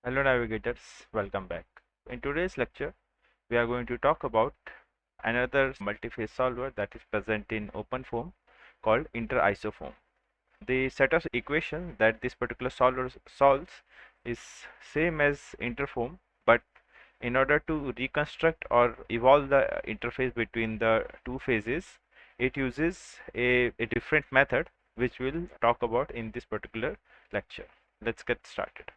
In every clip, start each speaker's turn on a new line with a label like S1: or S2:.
S1: Hello navigators, welcome back. In today's lecture, we are going to talk about another multi-phase solver that is present in OpenFOAM called interIsoFoam. The set of equations that this particular solver solves is same as interFoam, but in order to reconstruct or evolve the interface between the two phases, it uses a different method which we'll talk about in this particular lecture. Let's get started.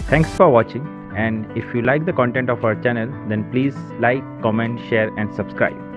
S2: Thanks for watching, and if you like the content of our channel, then please like, comment, share and subscribe.